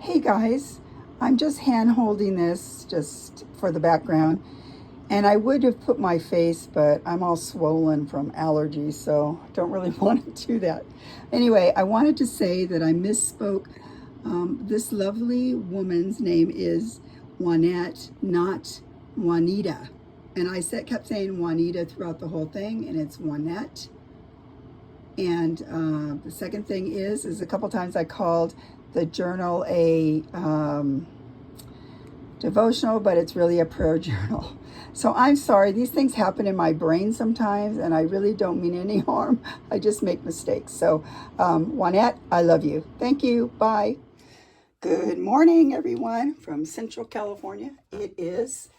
Hey guys, I'm just hand holding this just for the background. And I would have put my face, but I'm all swollen from allergies, so don't really want to do that. Anyway, I wanted to say that I misspoke. This lovely woman's name is Juanette, not Juanita. And I kept saying Juanita throughout the whole thing, and it's Juanette. And the second thing is a couple times I called the journal a devotional, but it's really a prayer journal. So I'm sorry, these things happen in my brain sometimes, and I really don't mean any harm. I just make mistakes. So Juanette, I love you. Thank you. Bye. Good morning, everyone from Central California. It is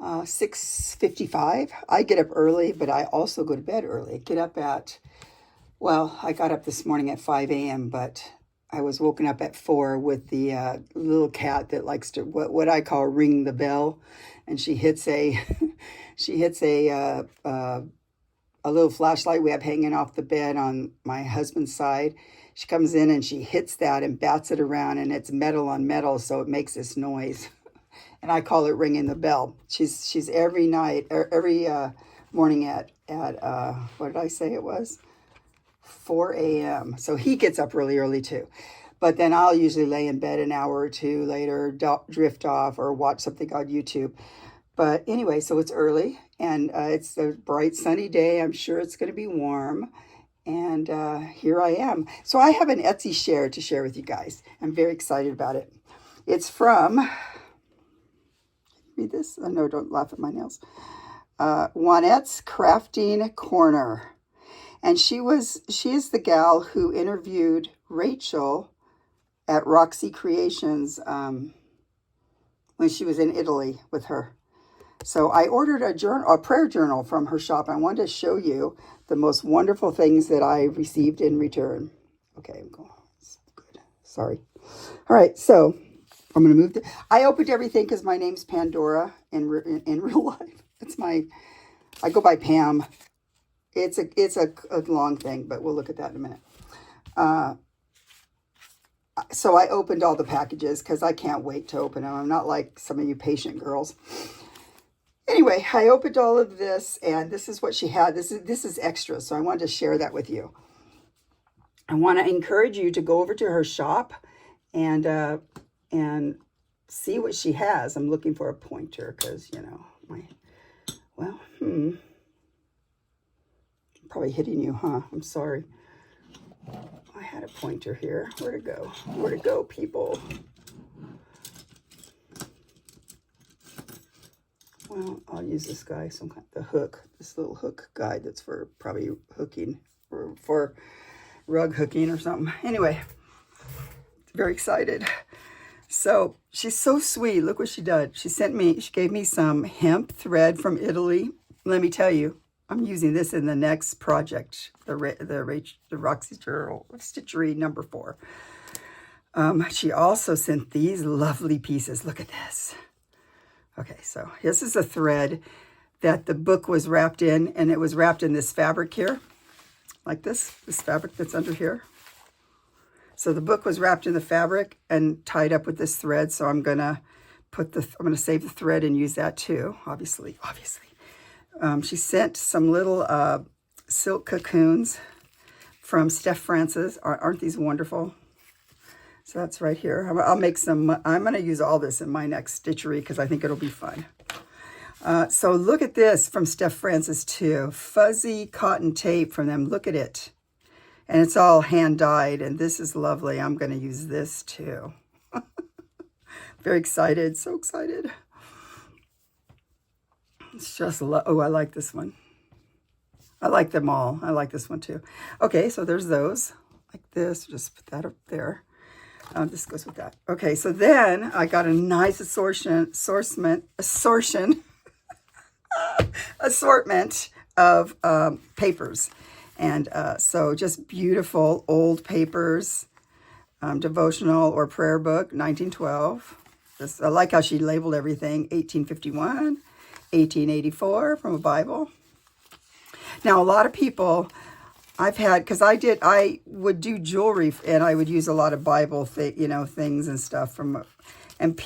6:55. I get up early, but I also go to bed early. I got up this morning at 5 a.m., but I was woken up at 4 with the little cat that likes to what I call ring the bell, and she hits a little flashlight we have hanging off the bed on my husband's side. She comes in and she hits that and bats it around, and it's metal on metal, so it makes this noise, and I call it ringing the bell. She's every night, every morning at what did I say it was? 4 a.m. So he gets up really early too. But then I'll usually lay in bed an hour or two later, drift off or watch something on YouTube. But anyway, so it's early and it's a bright sunny day. I'm sure it's going to be warm. And here I am. So I have an Etsy share to share with you guys. I'm very excited about it. It's from, read this? Oh, no, don't laugh at my nails. Juanette's Crafting Corner. And she is the gal who interviewed Rachel at Roxy Creations when she was in Italy with her. So I ordered a prayer journal from her shop. I wanted to show you the most wonderful things that I received in return. Okay, I'm going. Good. Sorry. All right, so I'm going to move. I opened everything because my name's Pandora in real life. I go by Pam. It's a long thing, but we'll look at that in a minute. So I opened all the packages because I can't wait to open them. I'm not like some of you patient girls. Anyway, I opened all of this, and this is what she had. This is extra, so I wanted to share that with you. I want to encourage you to go over to her shop and see what she has. I'm looking for a pointer because, probably hitting you, huh? I'm sorry. I had a pointer here. Where'd it go? Where'd it go, people? Well, I'll use this guy, the hook, this little hook guide that's for probably hooking, or for rug hooking or something. Anyway, very excited. So she's so sweet. Look what she did. She gave me some hemp thread from Italy. Let me tell you, I'm using this in the next project, the Roxy Journal Stitchery number 4. She also sent these lovely pieces. Look at this. Okay, so this is a thread that the book was wrapped in, and it was wrapped in this fabric here, like this fabric that's under here. So the book was wrapped in the fabric and tied up with this thread. So I'm gonna save the thread and use that too. Obviously. She sent some little silk cocoons from Steph Francis. Aren't these wonderful? So that's right here. I'll make some. I'm going to use all this in my next stitchery because I think it'll be fun. So look at this from Steph Francis too. Fuzzy cotton tape from them. Look at it. And it's all hand dyed. And this is lovely. I'm going to use this too. Very excited. So excited. It's just, oh, I like this one. I like them all. I like this one too. Okay, so there's those. Like this. Just put that up there. This goes with that. Okay, so then I got a nice assortment of papers. And so just beautiful old papers, devotional or prayer book, 1912. I like how she labeled everything, 1851, 1884 from a Bible. Now, a lot of people I've had, because I would do jewelry, and I would use a lot of Bible things and stuff from, and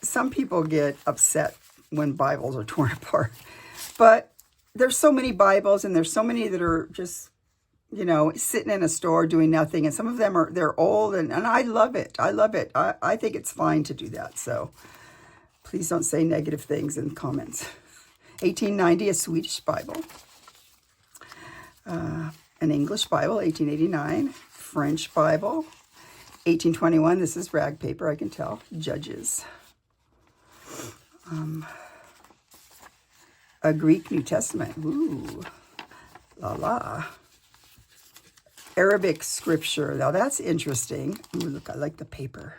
some people get upset when Bibles are torn apart. But there's so many Bibles, and there's so many that are just, sitting in a store doing nothing. And some of them they're old, and I love it. I love it. I think it's fine to do that. So please don't say negative things in comments. 1890, a Swedish Bible. An English Bible, 1889. French Bible, 1821. This is rag paper, I can tell. Judges. A Greek New Testament. Ooh, la la. Arabic scripture. Now that's interesting. Ooh, look, I like the paper.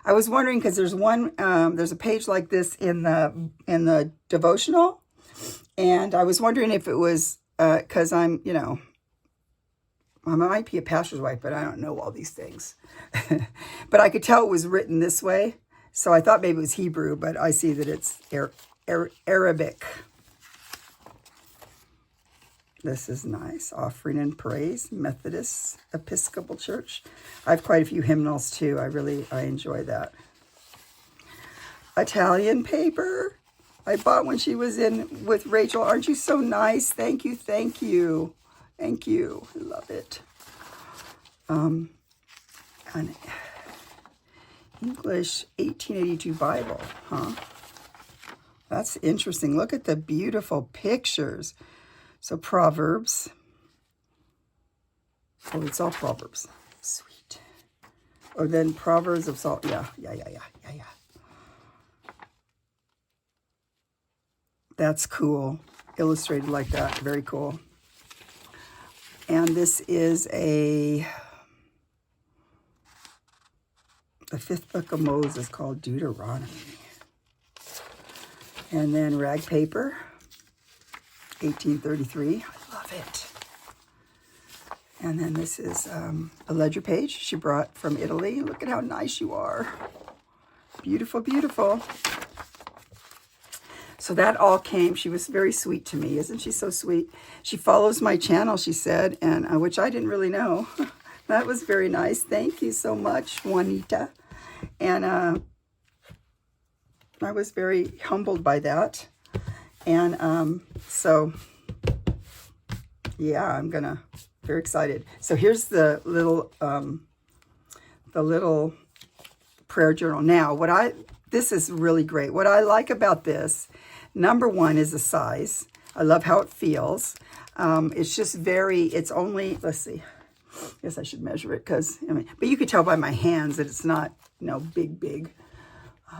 I was wondering, because there's a page like this in the devotional, and I was wondering if it was because I might be a pastor's wife, but I don't know all these things. But I could tell it was written this way, so I thought maybe it was Hebrew, but I see that it's Arabic. This is nice. Offering and Praise, Methodist Episcopal Church. I have quite a few hymnals too. I enjoy that. Italian paper. I bought when she was in with Rachel. Aren't you so nice? Thank you, thank you. Thank you. I love it. An English 1882 Bible, huh? That's interesting. Look at the beautiful pictures. So Proverbs. Oh, it's all Proverbs. Sweet. Oh, then Proverbs of Salt. Yeah. That's cool. Illustrated like that. Very cool. And this is the fifth book of Moses, called Deuteronomy. And then rag paper. 1833. I love it. And then this is a ledger page she brought from Italy. Look at how nice you are. Beautiful, beautiful. So that all came. She was very sweet to me. Isn't she so sweet? She follows my channel, she said, and which I didn't really know. That was very nice. Thank you so much, Juanita. And I was very humbled by that. And so, yeah, I'm very excited. So here's the little prayer journal. Now, this is really great. What I like about this, number one, is the size. I love how it feels. It's just it's only, let's see. I guess I should measure it but you could tell by my hands that it's not, big.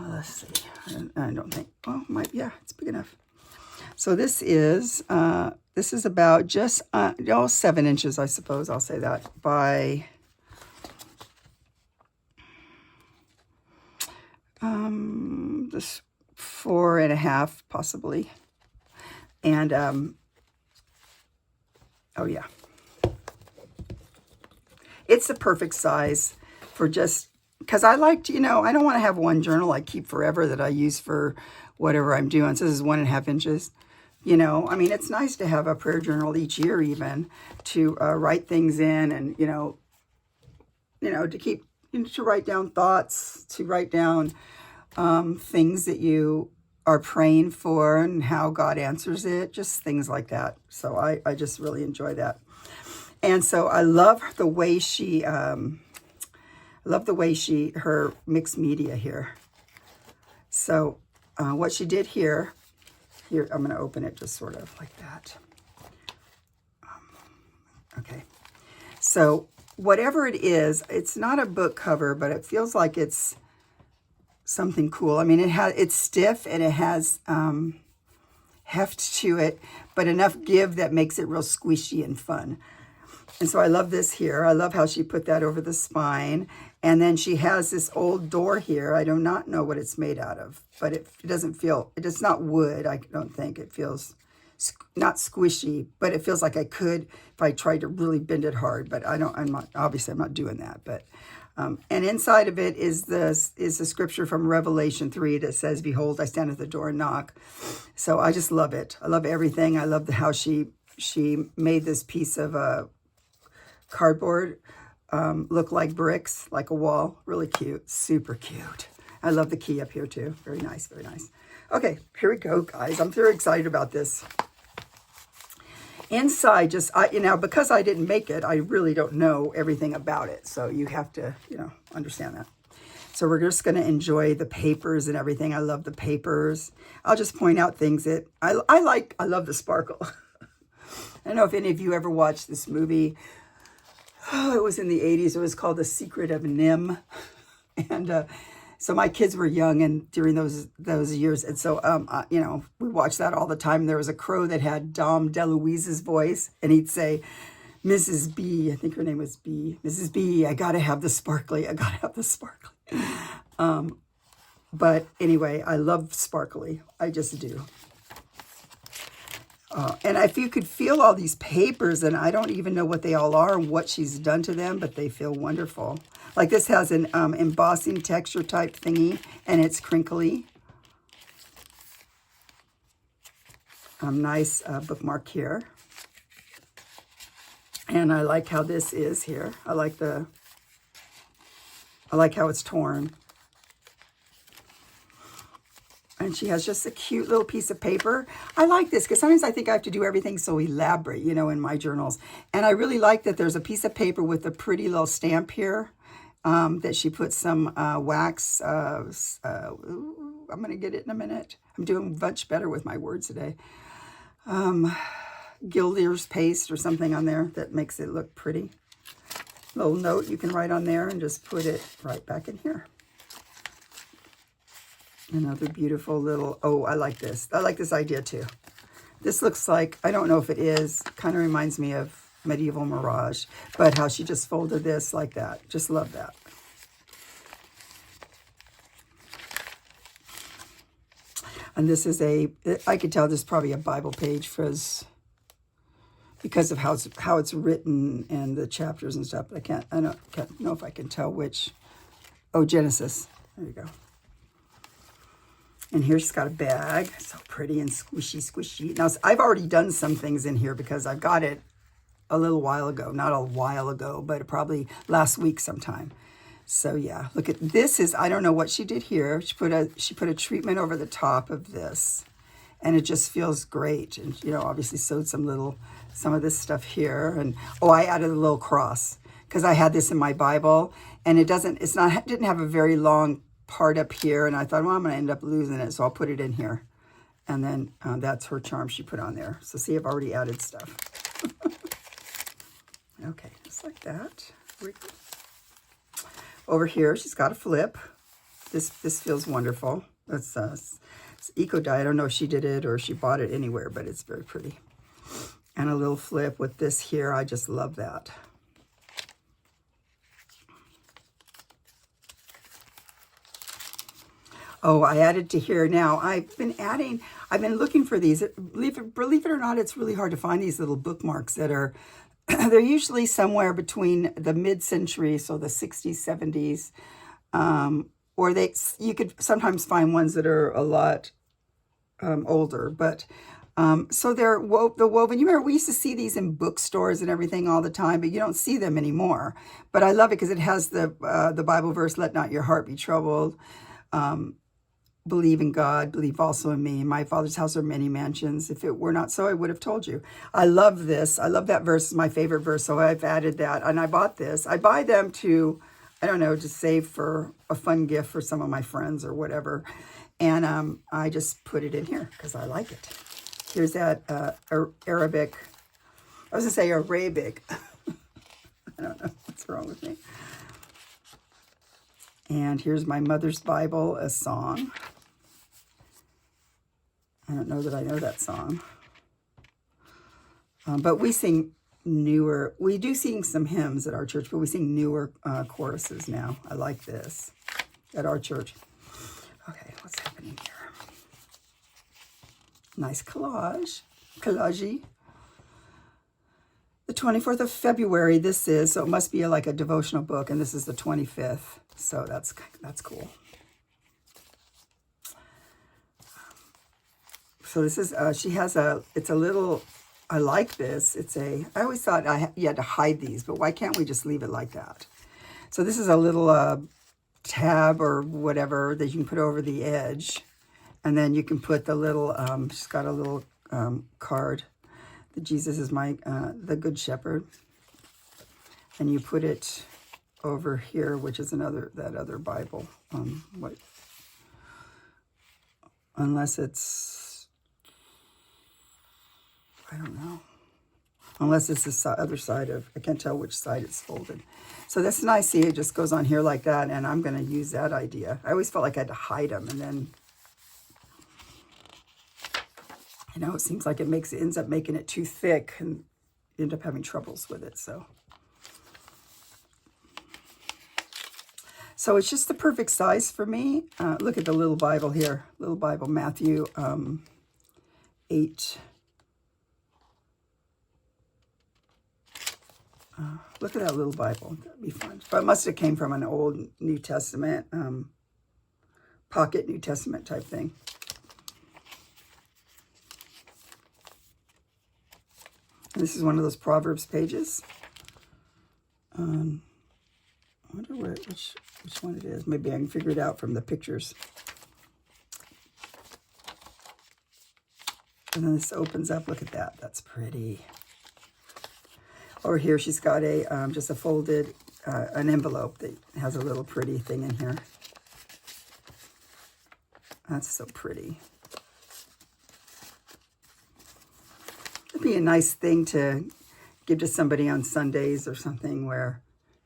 Let's see. I don't think, yeah, it's big enough. So this is about just 7 inches, I suppose. I'll say that, by this 4.5 possibly, and oh yeah, it's the perfect size for just because I like to, I don't want to have one journal I keep forever that I use for whatever I'm doing. So this is 1.5 inches. It's nice to have a prayer journal each year, even to write things in, and to keep, to write down thoughts, to write down things that you are praying for and how God answers it, just things like that. So I just really enjoy that. And so I love the way her mixed media here. So what she did here, I'm going to open it just sort of like that. Okay. So whatever it is, it's not a book cover, but it feels like it's something cool. It's stiff and it has heft to it, but enough give that makes it real squishy and fun. And so I love this here. I love how she put that over the spine. And then she has this old door here. I do not know what it's made out of, but it doesn't feel, it's not wood, I don't think. It feels not squishy, but it feels like I could if I tried to really bend it hard, but I'm not doing that. But and inside of it is the scripture from Revelation 3 that says, "Behold, I stand at the door and knock." So I just love it. I love everything. I love how she she made this piece of cardboard look like bricks, like a wall. Really cute, super cute. I love the key up here too. Very nice, very nice. Okay, here we go, guys. I'm very excited about this. Inside, because I didn't make it, I really don't know everything about it. So you have to, understand that. So we're just going to enjoy the papers and everything. I love the papers. I'll just point out things that I like. I love the sparkle. I don't know if any of you ever watched this movie. Oh, it was in the 80s. It was called The Secret of Nim. And so my kids were young and during those years. And so, we watched that all the time. There was a crow that had Dom DeLuise's voice. And he'd say, Mrs. B, I think her name was B. Mrs. B, I got to have the sparkly. I got to have the sparkly. But anyway, I love sparkly. I just do. And if you could feel all these papers, and I don't even know what they all are and what she's done to them, but they feel wonderful. Like this has an embossing texture type thingy, and it's crinkly. Nice bookmark here. And I like how this is here. I like how it's torn. And she has just a cute little piece of paper. I like this because sometimes I think I have to do everything so elaborate, in my journals. And I really like that there's a piece of paper with a pretty little stamp here that she put some wax. I'm going to get it in a minute. I'm doing much better with my words today. Gilder's paste or something on there that makes it look pretty. Little note you can write on there and just put it right back in here. Another beautiful little, I like this. I like this idea too. This looks like, I don't know if it is, kind of reminds me of Medieval Mirage, but how she just folded this like that. Just love that. And this is I could tell this is probably a Bible page because of how it's written and the chapters and stuff. But I don't know if I can tell which. Oh, Genesis. There you go. And here she's got a bag. So pretty and squishy. Now, I've already done some things in here because I got it a little while ago. Not a while ago, but probably last week sometime. So yeah, look at this. I don't know what she did here. She put a treatment over the top of this. And it just feels great. And, obviously sewed some of this stuff here. And, I added a little cross because I had this in my Bible. And it didn't have a very long part up here, and I thought, I'm going to end up losing it, so I'll put it in here. And then that's her charm she put on there. So see, I've already added stuff. Okay, just like that. Over here, she's got a flip. This feels wonderful. It's Eco Dye. I don't know if she did it or she bought it anywhere, but it's very pretty. And a little flip with this here. I just love that. I added to here now. I've been looking for these. Believe it or not, it's really hard to find these little bookmarks that are, they're usually somewhere between the mid-century, so the 60s, 70s, or you could sometimes find ones that are a lot older, but so they're the woven. You remember we used to see these in bookstores and everything all the time, but you don't see them anymore. But I love it because it has the Bible verse, "Let not your heart be troubled." Believe in God, believe also in me. In my Father's house are many mansions. If it were not so, I would have told you. I love this. I love that verse. It's my favorite verse, so I've added that. And I bought this. I buy them to, I don't know, to save for a fun gift for some of my friends or whatever. And I just put it in here because I like it. Here's that Arabic. I was going to say Arabic. I don't know what's wrong with me. And here's my mother's Bible, a song. I don't know that I know that song. But we sing newer, we do sing some hymns at our church, but we sing newer choruses now. I like this at our church. Okay, what's happening here? Nice collage. Collage. The 24th of February, this is, so it must be like a devotional book, and this is the 25th. So that's cool. So this is, she has it's a little I like this. I always thought you had to hide these, but why can't we just leave it like that? So this is a little tab or whatever that you can put over the edge. And then you can put the little, she's got a little card. That Jesus is the Good Shepherd. And you put it over here, which is that other Bible. Unless it's, I don't know. Unless it's the other side I can't tell which side it's folded. So that's nice. See, it just goes on here like that, and I'm going to use that idea. I always felt like I had to hide them, and then, it seems like it ends up making it too thick, and you end up having troubles with it, so. So it's just the perfect size for me. Look at the little Bible here. Little Bible, Matthew 8. Look at that little Bible. That'd be fun. But it must have came from an old New Testament, pocket New Testament type thing. And this is one of those Proverbs pages. I wonder which one it is. Maybe I can figure it out from the pictures. And then this opens up. Look at that. That's pretty. Over here, she's got just a folded, an envelope that has a little pretty thing in here. That's so pretty. It'd be a nice thing to give to somebody on Sundays or something, where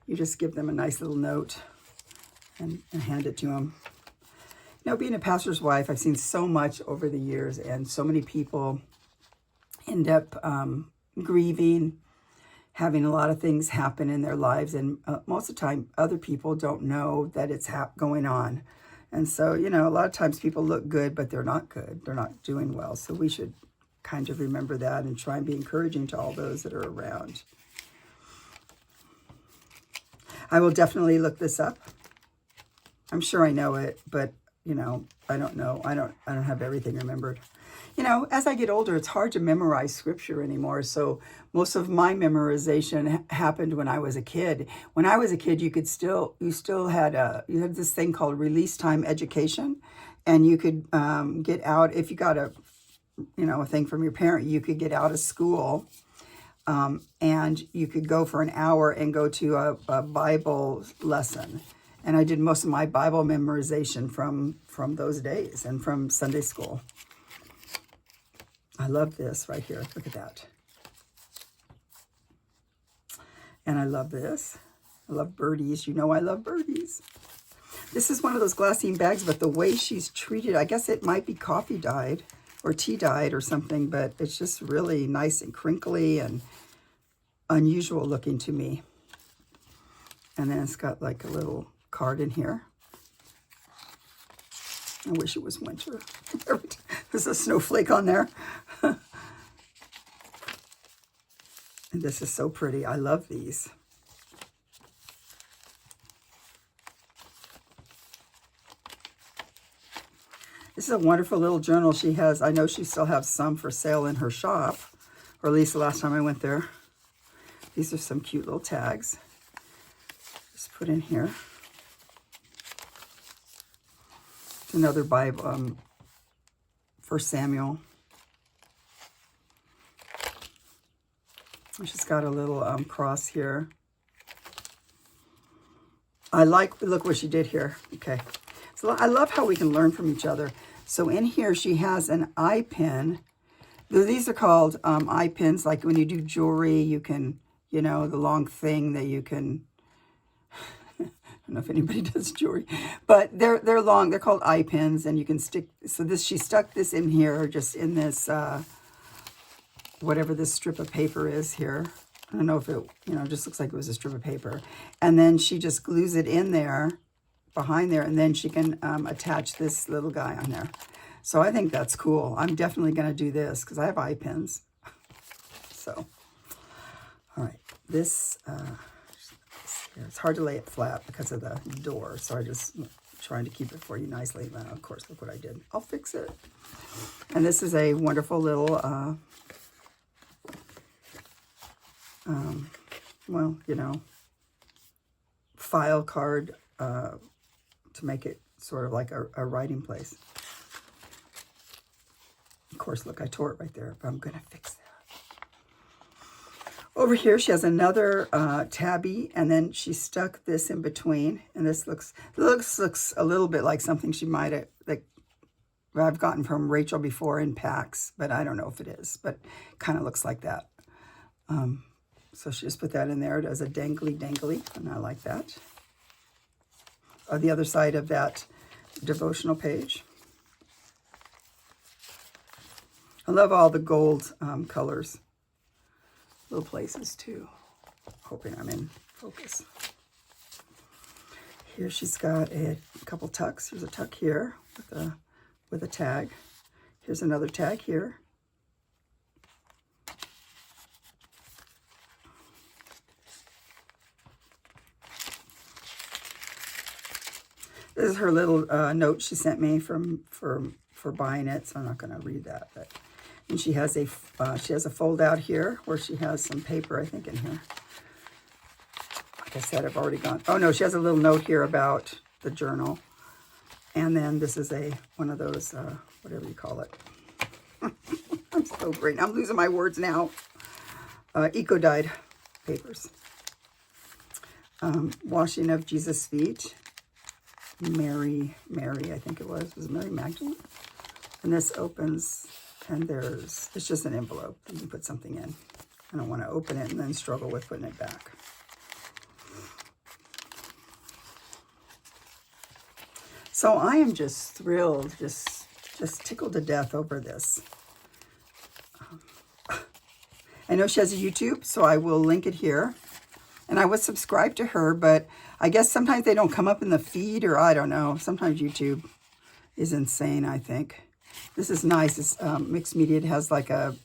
you just give them a nice little note and hand it to them. Being a pastor's wife, I've seen so much over the years, and so many people end up grieving, having a lot of things happen in their lives, and most of the time other people don't know that it's going on. And so, a lot of times people look good, but they're not good. They're not doing well. So we should kind of remember that and try and be encouraging to all those that are around. I will definitely look this up. I'm sure I know it, but I don't know. I don't have everything remembered. As I get older, it's hard to memorize scripture anymore. So most of my memorization happened when I was a kid. When I was a kid, you had this thing called release time education, and you could get out, if you got a thing from your parent, you could get out of school, and you could go for an hour and go to a Bible lesson. And I did most of my Bible memorization from those days and from Sunday school. I love this right here. Look at that. And I love this. I love birdies. I love birdies. This is one of those glassine bags, but the way she's treated, I guess it might be coffee dyed or tea dyed or something, but it's just really nice and crinkly and unusual looking to me. And then it's got like a little card in here. I wish it was winter. There's a snowflake on there. And this is so pretty. I love these. This is a wonderful little journal she has. I know she still has some for sale in her shop, or at least the last time I went there. These are some cute little tags. Just put in here. It's another Bible, 1 Samuel. She's got a little cross here. Look what she did here. Okay. So I love how we can learn from each other. So in here, she has an eye pin. These are called eye pins. Like when you do jewelry, you can, the long thing that you can, I don't know if anybody does jewelry, but they're long. They're called eye pins, and you can stick. So she stuck this in here, just in this, whatever this strip of paper is here. I don't know if it, just looks like it was a strip of paper. And then she just glues it in there, behind there, and then she can attach this little guy on there. So I think that's cool. I'm definitely going to do this because I have eye pins. So, all right. This, it's hard to lay it flat because of the door. So I just trying to keep it for you nicely. Well, of course, look what I did. I'll fix it. And this is a wonderful little well, you know, file card to make it sort of like a writing place. Of course, look, I tore it right there, but I'm going to fix that. Over here, she has another tabby, and then she stuck this in between, and this looks a little bit like something she might have, like, I've gotten from Rachel before in packs, but I don't know if it is, but kind of looks like that. So she just put that in there as a dangly, and I like that. On the other side of that devotional page. I love all the gold colors. Little places too. Hoping I'm in focus. Here she's got a couple tucks. Here's a tuck here with a tag. Here's another tag here. This is her little note she sent me for buying it, so I'm not going to read that. But and she has a fold out here where she has some paper, I think, in here. Like I said, I've already gone. Oh no, she has a little note here about the journal, and then this is one of those whatever you call it. I'm so great. I'm losing my words now. Eco-dyed papers. Washing of Jesus' feet. Mary, I think it was Mary Magdalene? And this opens, and it's just an envelope. You can put something in. I don't want to open it and then struggle with putting it back. So I am just thrilled, just tickled to death over this. I know she has a YouTube, so I will link it here. And I was subscribed to her, but I guess sometimes they don't come up in the feed, or I don't know. Sometimes YouTube is insane, I think. This is nice. It's mixed media. It has like a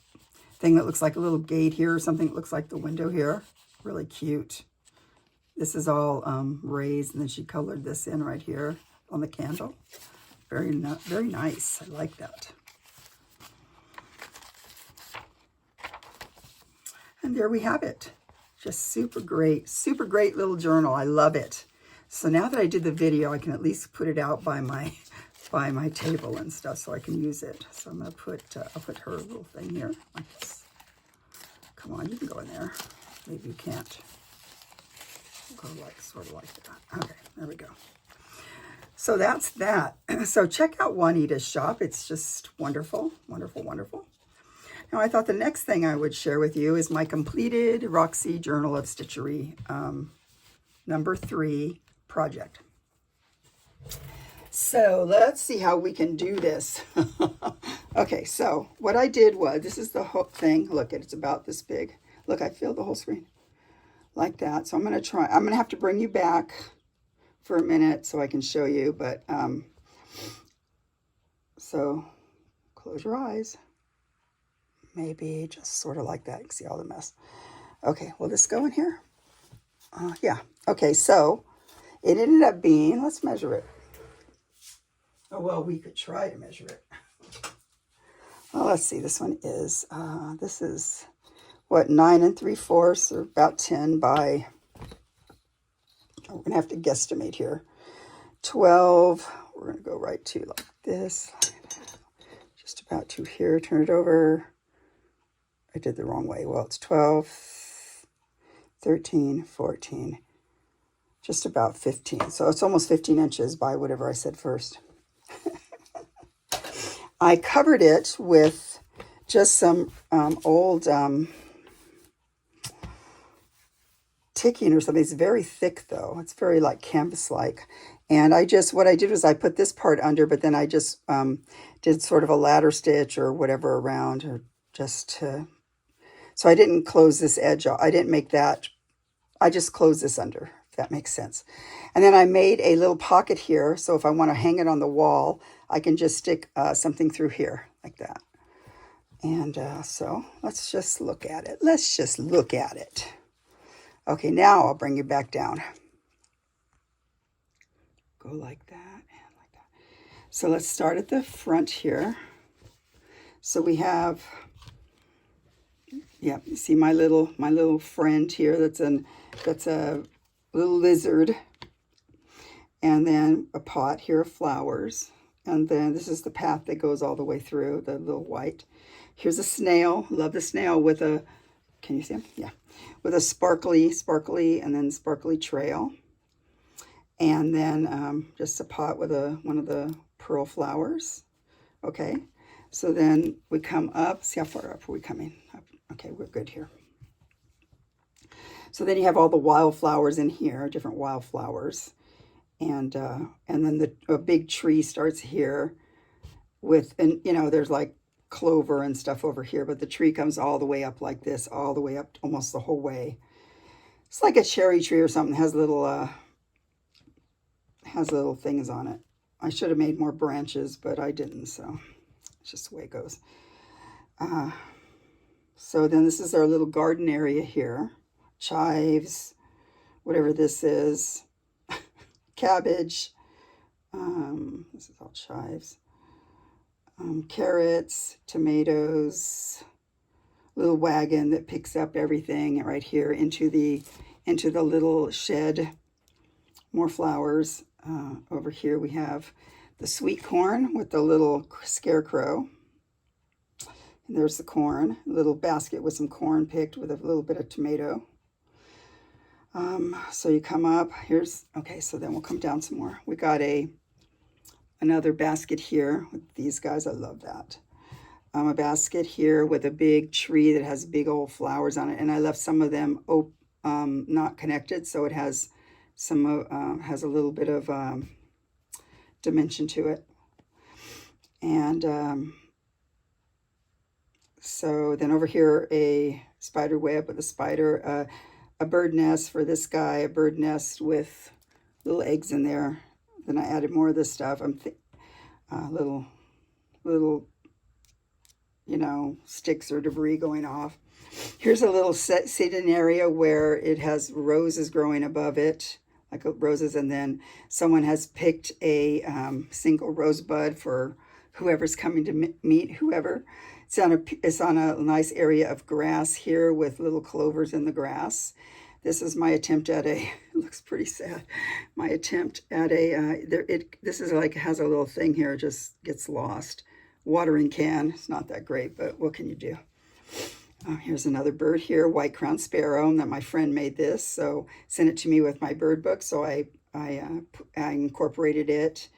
thing that looks like a little gate here, or something that looks like the window here. Really cute. This is all raised, and then she colored this in right here on the candle. Very nice. I like that. And there we have it. Just super great little journal. I love it. So now that I did the video, I can at least put it out by my table and stuff, so I can use it. So I'm gonna I'll put her little thing here like this. Come on, you can go in there. Maybe you can't. Go sort of like that. Okay, there we go. So that's that. So check out Juanette's shop. It's just wonderful, wonderful, wonderful. Now, I thought the next thing I would share with you is my completed Roxy Journal of Stitchery number 3 project. So let's see how we can do this. Okay, so what I did was, this is the whole thing. Look, it's about this big. Look, I filled the whole screen like that. So I'm going to have to bring you back for a minute so I can show you. But so close your eyes. Maybe just sort of like that. You can see all the mess. Okay, will this go in here? Yeah. Okay, so it ended up being, let's measure it. Oh, well, we could try to measure it. Well, let's see. This one is, this is, what, 9 3/4, or about 10 by, we're going to have to guesstimate here. 12, we're going to go right to like this. Just about to here, turn it over. I did the wrong way. Well, it's 12, 13, 14, just about 15. So it's almost 15 inches by whatever I said first. I covered it with just some old ticking or something. It's very thick though. It's very like canvas-like. And what I did was I put this part under, but then I just did sort of a ladder stitch or whatever around, or just to... So I didn't close this edge off. I didn't make that. I just closed this under, if that makes sense. And then I made a little pocket here. So if I want to hang it on the wall, I can just stick something through here like that. And so let's just look at it. Let's just look at it. Okay, now I'll bring you back down. Go like that and like that. So let's start at the front here. So we have... Yeah, you see my little friend here that's a little lizard. And then a pot here of flowers. And then this is the path that goes all the way through, the little white. Here's a snail. Love the snail with a, can you see him? Yeah. With a sparkly, and then sparkly trail. And then just a pot with one of the pearl flowers. Okay. So then we come up. See how far up are we coming? Up. Okay, we're good here. So then you have all the wildflowers in here, different wildflowers. And then a big tree starts here with, and you know, there's like clover and stuff over here, but the tree comes all the way up like this, all the way up almost the whole way. It's like a cherry tree or something. Has little things on it. I should have made more branches, but I didn't, so it's just the way it goes. So then this is our little garden area here. Chives, whatever this is. Cabbage, this is all chives, carrots, tomatoes, little wagon that picks up everything right here into the little shed. More flowers. Over here we have the sweet corn with the little scarecrow. And there's the corn, a little basket with some corn picked with a little bit of tomato. So you come up, okay, so then we'll come down some more. We got another basket here with these guys. I love that. A basket here with a big tree that has big old flowers on it. And I left some of them not connected, so it has has a little bit of dimension to it. And so then over here, a spider web with a spider, a bird nest for this guy, a bird nest with little eggs in there. Then I added more of this stuff. Little, you know, sticks or debris going off. Here's a little seating area where it has roses growing above it, like roses, and then someone has picked a single rosebud for whoever's coming to meet whoever. It's on a nice area of grass here with little clovers in the grass. This is my attempt at it looks pretty sad. My attempt at this is like, has a little thing here, just gets lost. Watering can, it's not that great, but what can you do? Here's another bird here, white-crowned sparrow, that my friend made this, so sent it to me with my bird book, so I incorporated it.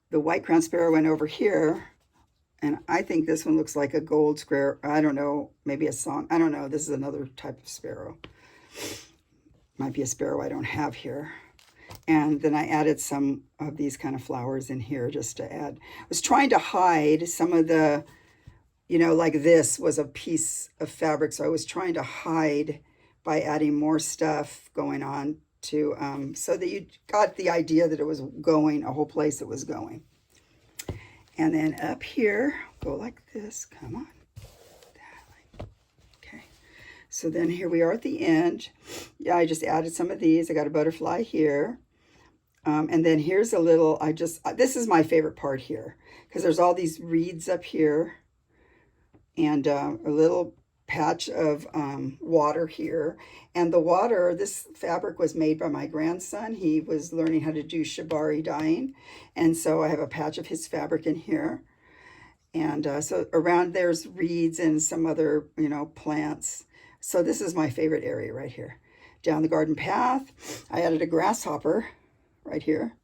The white-crowned sparrow went over here. And I think this one looks like a gold square. I don't know, maybe a song. I don't know. This is another type of sparrow. Might be a sparrow I don't have here. And then I added some of these kind of flowers in here just to add. I was trying to hide some of the, you know, like this was a piece of fabric. So I was trying to hide by adding more stuff going on to, so that you got the idea that it was going, a whole place it was going. And then up here, go like this, come on. Okay, so then here we are at the end. Yeah, I just added some of these. I got a butterfly here. And then here's a little, this is my favorite part here, because there's all these reeds up here, and a little patch of water here. And the water, this fabric was made by my grandson. He was learning how to do shibari dyeing. And so I have a patch of his fabric in here. And so around there's reeds and some other, you know, plants. So this is my favorite area right here. Down the garden path, I added a grasshopper right here.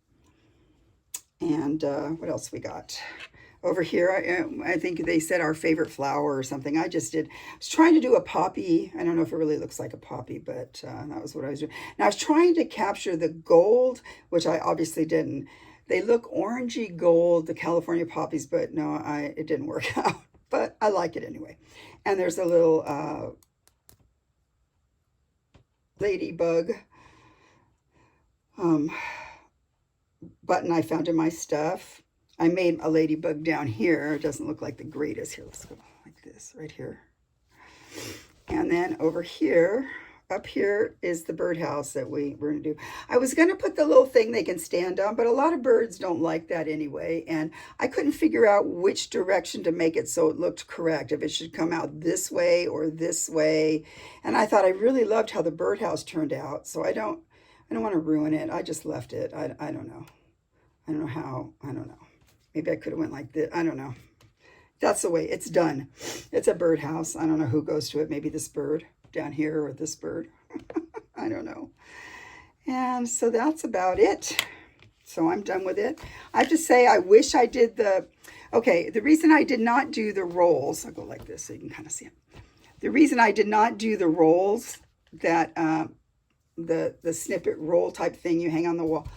And what else we got? Over here, I think they said our favorite flower or something. I was trying to do a poppy. I don't know if it really looks like a poppy, but that was what I was doing. And I was trying to capture the gold, which I obviously didn't. They look orangey gold, the California poppies, but no, it didn't work out. But I like it anyway. And there's a little ladybug button I found in my stuff. I made a ladybug down here. It doesn't look like the greatest. Here, let's go like this right here. And then over here, up here is the birdhouse that we're going to do. I was going to put the little thing they can stand on, but a lot of birds don't like that anyway. And I couldn't figure out which direction to make it so it looked correct, if it should come out this way or this way. And I thought I really loved how the birdhouse turned out. So I don't want to ruin it. I just left it. I don't know. I don't know how. I don't know. Maybe I could have went like this. I don't know. That's the way it's done. It's a birdhouse. I don't know who goes to it. Maybe this bird down here or this bird. I don't know. And so that's about it. So I'm done with it. I have to say, I wish I did the reason I did not do the rolls, I'll go like this so you can kind of see it. The reason I did not do the rolls, that the snippet roll type thing you hang on the wall,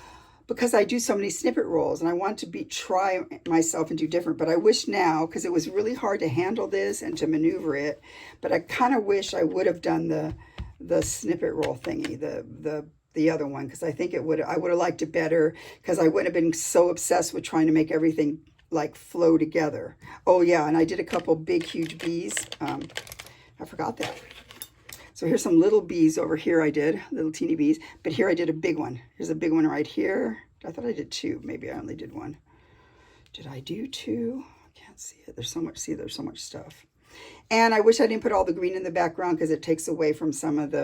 because I do so many snippet rolls and I want to try myself and do different. But I wish now, because it was really hard to handle this and to maneuver it, but I kind of wish I would have done the snippet roll thingy, the other one, because I think I would have liked it better, because I wouldn't have been so obsessed with trying to make everything like flow together. Oh yeah, and I did a couple big huge bees. I forgot that. So here's some little bees over here. I did little teeny bees, but here I did a big one. Here's a big one right here. I thought I did two. Maybe I only did one. Did I do two? I can't see it. There's so much. See, there's so much stuff. And I wish I didn't put all the green in the background, because it takes away from some of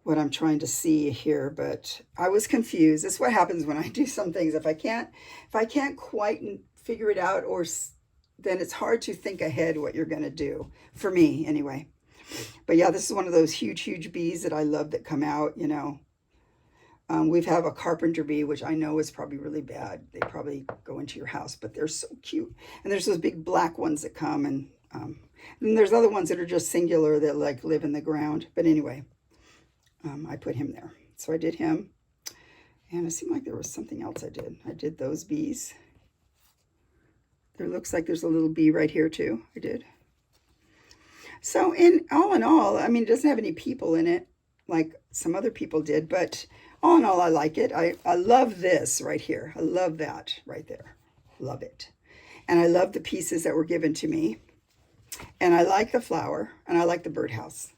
what I'm trying to see here. But I was confused. This is what happens when I do some things. If I can't quite figure it out, then it's hard to think ahead what you're going to do, for me anyway. But yeah, this is one of those huge, huge bees that I love that come out, you know. We have a carpenter bee, which I know is probably really bad. They probably go into your house, but they're so cute. And there's those big black ones that come, and there's other ones that are just singular that like live in the ground. But anyway, I put him there. So I did him. And it seemed like there was something else I did. I did those bees. There looks like there's a little bee right here too. I did. So in all, I mean, it doesn't have any people in it like some other people did, but all in all, I like it. I love this right here. I love that right there. Love it. And I love the pieces that were given to me. And I like the flower, and I like the birdhouse.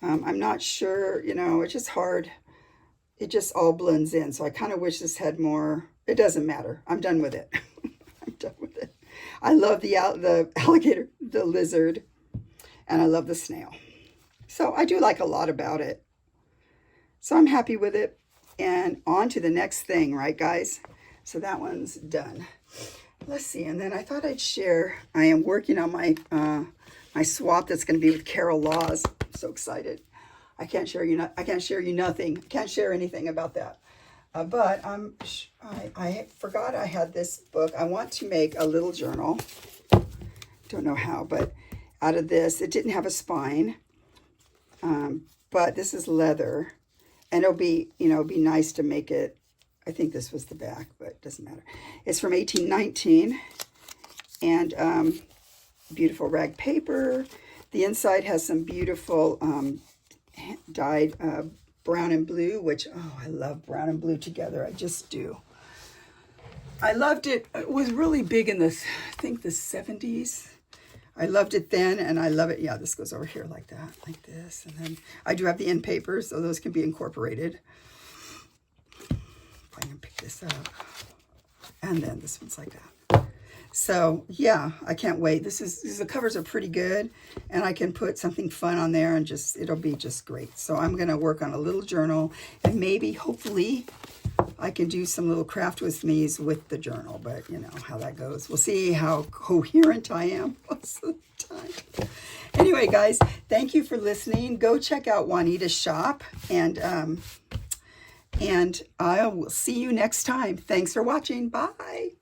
I'm not sure, you know, it's just hard. It just all blends in. So I kind of wish this had more. It doesn't matter. I'm done with it. I'm done with it. I love the alligator, the lizard, and I love the snail. So I do like a lot about it. So I'm happy with it. And on to the next thing, right, guys? So that one's done. Let's see. And then I thought I'd share. I am working on my my swap that's going to be with Carol Laws. I'm so excited. I can't share you nothing. I can't share anything about that. But I forgot I had this book. I want to make a little journal. Don't know how, but out of this, it didn't have a spine. But this is leather, and it'll be, you know, it'd be nice to make it. I think this was the back, but it doesn't matter. It's from 1819, and beautiful rag paper. The inside has some beautiful dyed brown and blue, which, oh, I love brown and blue together. I just do. I loved it. It was really big in I think the 70s. I loved it then, and I love it. Yeah, this goes over here like that, like this. And then I do have the end papers, so those can be incorporated. If I can pick this up. And then this one's like that. So, yeah, I can't wait. The covers are pretty good, and I can put something fun on there, and it'll be just great. So I'm going to work on a little journal, and maybe, hopefully, I can do some little craft with me's with the journal, but you know how that goes. We'll see how coherent I am most of the time. Anyway, guys, thank you for listening. Go check out Juanette's shop, and I will see you next time. Thanks for watching. Bye.